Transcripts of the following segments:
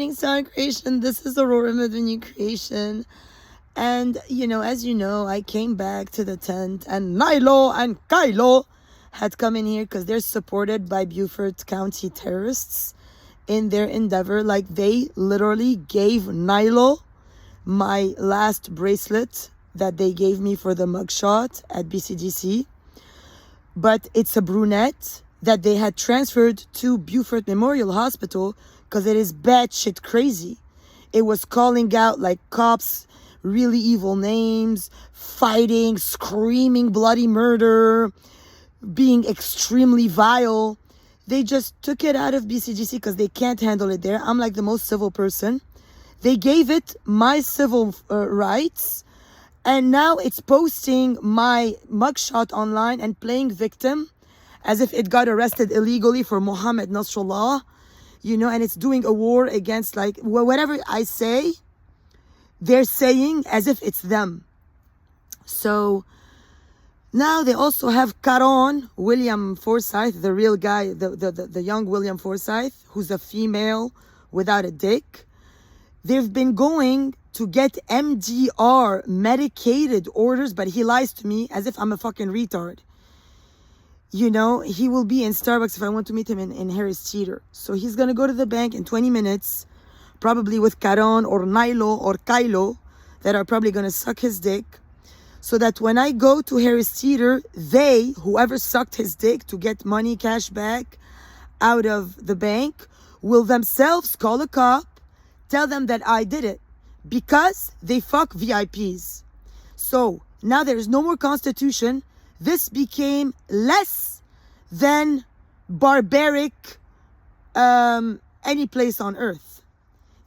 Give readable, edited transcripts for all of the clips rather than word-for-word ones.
Greetings, Star Creation. This is Aurora with the new creation. And, as you know, I came back to the tent and Naylo and Kayla had come in here because they're supported by Beaufort County terrorists in their endeavor. Like, they literally gave Naylo my last bracelet that they gave me for the mugshot at BCGC. But it's a brunette that they had transferred to Beaufort Memorial Hospital because it is batshit crazy. It was calling out like cops, really evil names, fighting, screaming bloody murder, being extremely vile. They just took it out of BCGC because they can't handle it there. I'm like the most civil person. They gave it my civil rights, and now it's posting my mugshot online and playing victim as if it got arrested illegally for Mohammed Nasrallah, and it's doing a war against, like, whatever I say, they're saying as if it's them. So now they also have Karon, William Forsyth, the real guy, the young William Forsyth, who's a female without a dick. They've been going to get MDR medicated orders, but he lies to me as if I'm a fucking retard. He will be in Starbucks if I want to meet him in harristeetern. So he's going to go to the bank in 20 minutes, probably with Karon or naylo or Kayla, that are probably going to suck his dick. So that when I go to harristeetern, whoever sucked his dick to get money, cash back out of the bank, will themselves call a cop, tell them that I did it, because they fuck VIPs. So now there's no more constitution. This became less than barbaric any place on earth.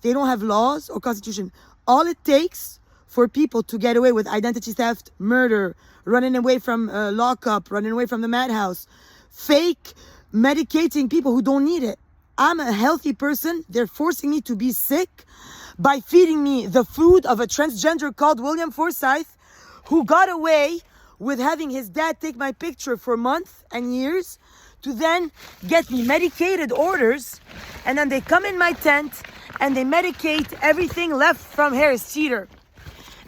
They don't have laws or constitution. All it takes for people to get away with identity theft, murder, running away from lockup, running away from the madhouse, fake medicating people who don't need it. I'm a healthy person. They're forcing me to be sick by feeding me the food of a transgender called William Forsyth, who got away with having his dad take my picture for months and years to then get me medicated orders. And then they come in my tent and they medicate everything left from harristeetern.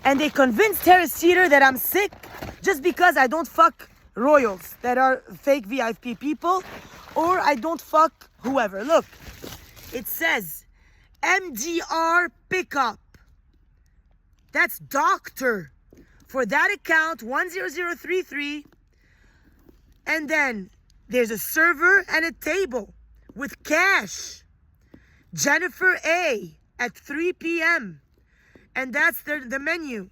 And they convinced harristeetern that I'm sick just because I don't fuck royals that are fake VIP people, or I don't fuck whoever. Look, it says MDR pickup. That's doctor. For that account, 10033. And then there's a server and a table with cash. Jennifer A. at 3 p.m. And that's the menu.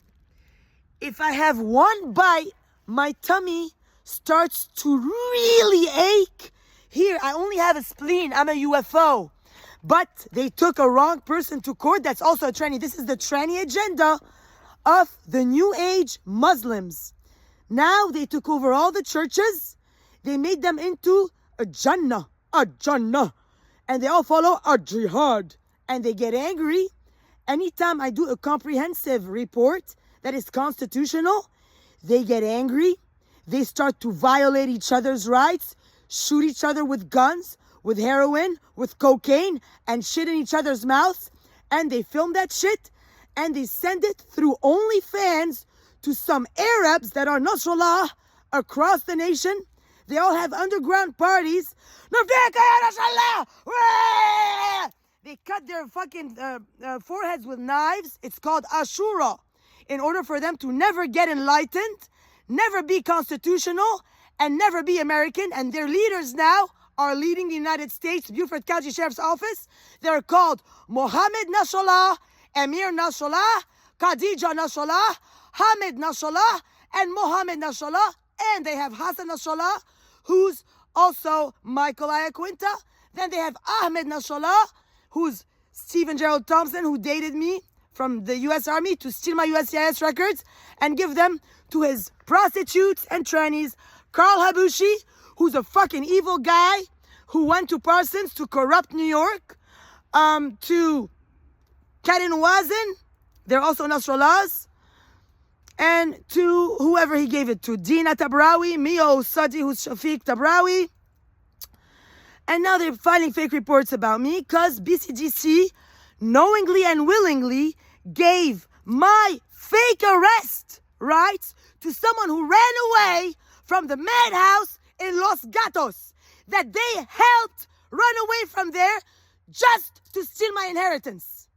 If I have one bite, my tummy starts to really ache. Here, I only have a spleen. I'm a UFO. But they took a wrong person to court. That's also a tranny. This is the tranny agenda of the New Age Muslims. Now they took over all the churches. They made them into a Jannah. And they all follow a jihad. And they get angry. Anytime I do a comprehensive report that is constitutional, they get angry. They start to violate each other's rights, shoot each other with guns, with heroin, with cocaine, and shit in each other's mouths. And they film that shit. And they send it through OnlyFans to some Arabs that are Nasrallah across the nation. They all have underground parties. They cut their fucking foreheads with knives. It's called Ashura. In order for them to never get enlightened, never be constitutional, and never be American. And their leaders now are leading the United States Beaufort County Sheriff's Office. They're called Mohammed Nasrallah, Emir Nasrallah, Khadija Nasrallah, Hamid Nasrallah, and Mohammed Nasrallah. And they have Hassan Nasrallah, who's also Michael Iaquinta. Then they have Ahmed Nasrallah, who's Stephen Gerald Thompson, who dated me from the U.S. Army to steal my USCIS records and give them to his prostitutes and trannies. Carl Habushi, who's a fucking evil guy who went to Parsons to corrupt New York, to Karin Wazin, they're also Nasrallahs, and to whoever he gave it to, Dina Tabrawi, Mio Sadi, who's Shafiq Tabrawi. And now they're filing fake reports about me because BCGC knowingly and willingly gave my fake arrest rights to someone who ran away from the madhouse in Los Gatos, that they helped run away from there just to steal my inheritance.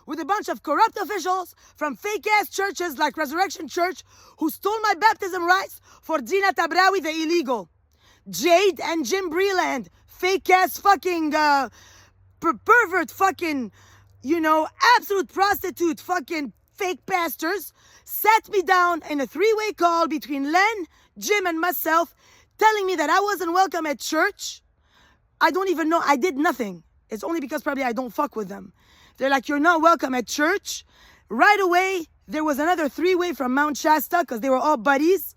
With a bunch of corrupt officials from fake-ass churches like Resurrection Church who stole my baptism rights for Dina Tabrawi, the illegal. Jade and Jim Breland, fake-ass fucking pervert fucking, absolute prostitute fucking fake pastors, sat me down in a three-way call between Len, Jim, and myself, telling me that I wasn't welcome at church. I don't even know. I did nothing. It's only because probably I don't fuck with them. They're like, you're not welcome at church. Right away, there was another three-way from Mount Shasta, because they were all buddies.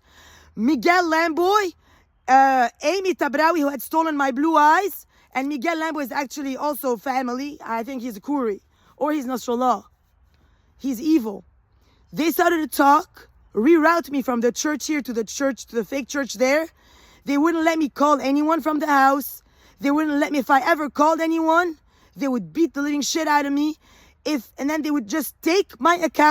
Miguel Lamboy, Amy Tabrawi, who had stolen my blue eyes, and Miguel Lamboy is actually also family. I think he's a Kuri, or he's Nasrallah. He's evil. They started to talk, reroute me from the church here to the church, to the fake church there. They wouldn't let me call anyone from the house. They wouldn't let me, if I ever called anyone, they would beat the living shit out of me. And then they would just take my account.